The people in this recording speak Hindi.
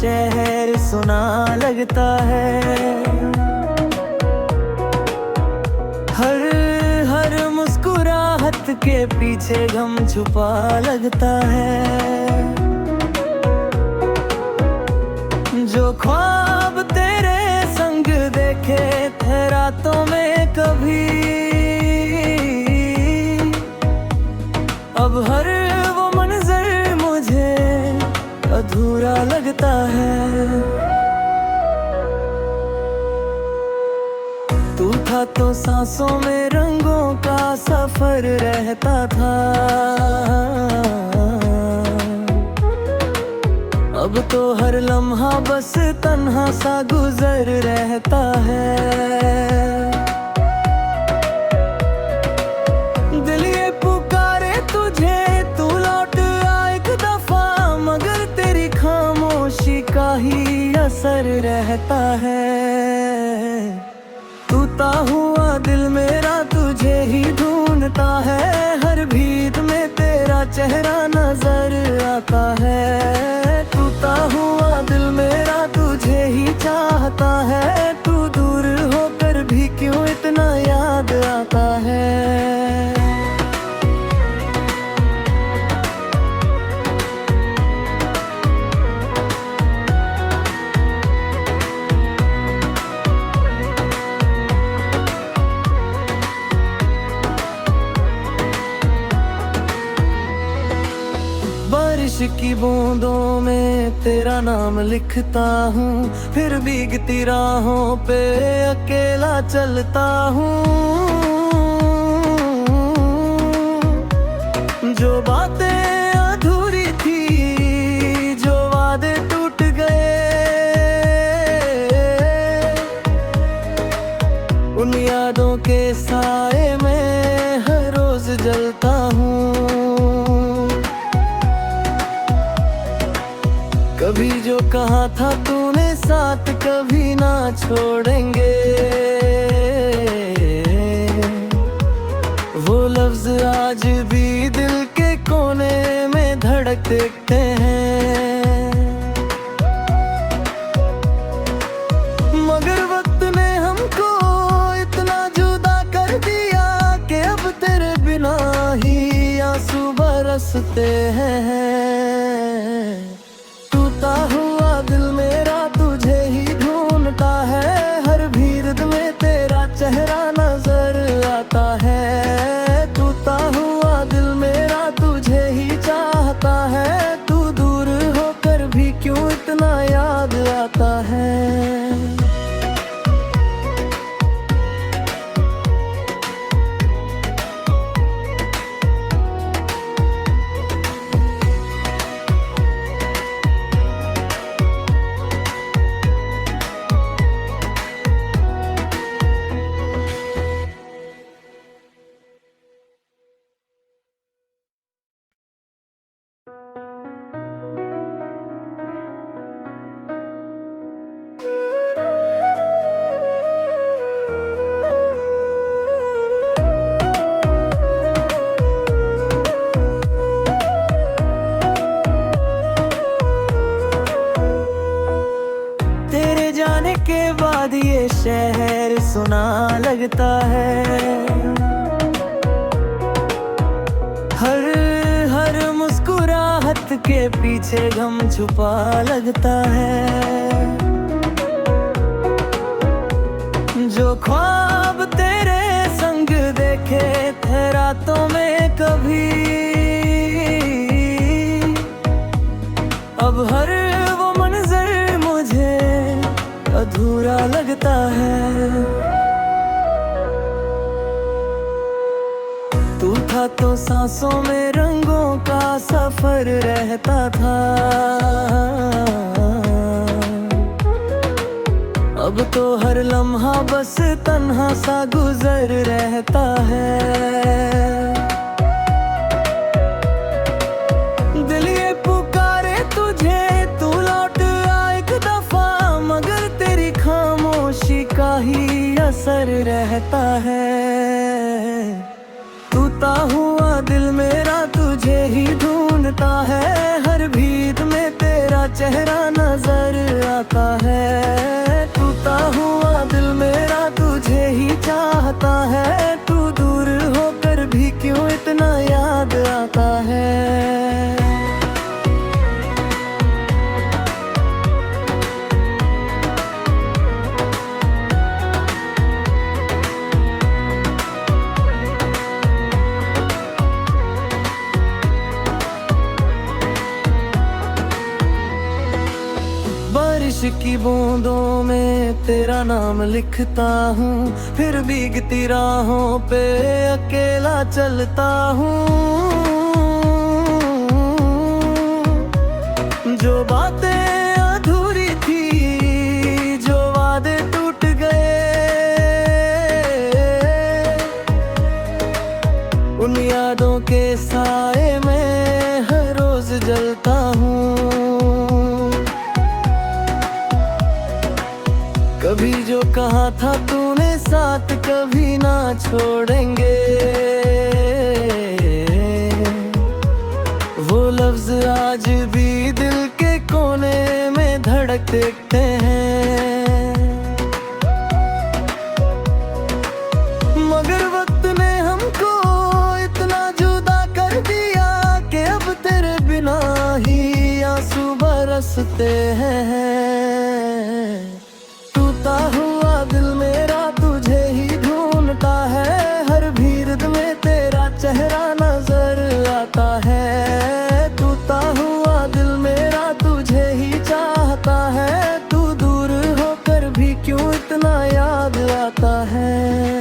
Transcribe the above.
शहर सुना लगता है। हर हर मुस्कुराहट के पीछे गम छुपा लगता है। जो ख्वाब तेरे संग देखे थे रातों में कभी, अब हर वो मंजर मुझे अधूरा लगता है। तू था तो सांसों में रंगों का सफर रहता था, अब तो हर लम्हा बस तन्हा सा गुजर रहता है। दिल ये पुकारे तुझे तू लौट आ एक दफा, मगर तेरी खामोशी का ही असर रहता है। टूटा हुआ दिल मेरा तुझे ही ढूंढता है, हर भीड़ में तेरा चेहरा नजर आता है। टूटा हुआ दिल मेरा तुझे ही चाहता है, तू दूर होकर भी क्यों इतना याद आता है। बारिश की बूंदों में तेरा नाम लिखता हूँ, फिर भीगती राहों पे अकेला चलता हूँ। जो बातें अधूरी थी, जो वादे टूट गए, उन यादों के साए में हर रोज जलता हूँ। कभी जो कहा था तूने साथ कभी ना छोड़ेंगे, वो लफ्ज आज भी दिल के कोने में धड़कते हैं। मगर वक्त ने हमको इतना जुदा कर दिया कि अब तेरे बिना ही आंसू बरसते हैं। टूटा हुआ दिल मेरा तुझे ही ढूंढता है, हर भीड़ में तेरा चेहरा नजर आता है। टूटा हुआ दिल मेरा तुझे ही चाहता है, तू दूर होकर भी क्यों इतना याद आता है। के बाद ये शहर सुना लगता है। हर हर मुस्कुराहट के पीछे गम छुपा लगता है। जो ख्वाब तेरे संग देखे थे रातों में कभी, अब हर वो मंजर मुझे अधूरा लगता है। तू था तो सांसों में रंगों का सफर रहता था, अब तो हर लम्हा बस तन्हा सा गुजर रहता है। दिल ये पुकारे तुझे तू लौट आ एक दफा, मगर तेरी खामोशी का ही असर रहता है। टूटा हुआ दिल मेरा तुझे ही ढूंढता है, हर भीड़ में तेरा चेहरा नजर बारिश की बूंदों में तेरा नाम लिखता हूँ, फिर भीगती राहों पे अकेला चलता हूँ। जो बातें अधूरी थी, जो वादे टूट गए, उन यादों के साए में हर रोज जलता हूँ। कभी जो कहा था तूने साथ कभी ना छोड़ेंगे, वो लफ्ज आज भी दिल के कोने में धड़कते हैं। मगर वक्त ने हमको इतना जुदा कर दिया कि अब तेरे बिना ही आंसू बरसते हैं। टूटा हुआ दिल मेरा तुझे ही ढूंढता है, हर भीड़ में तेरा चेहरा नजर आता है। टूटा हुआ दिल मेरा तुझे ही चाहता है, तू दूर होकर भी क्यों इतना याद आता है।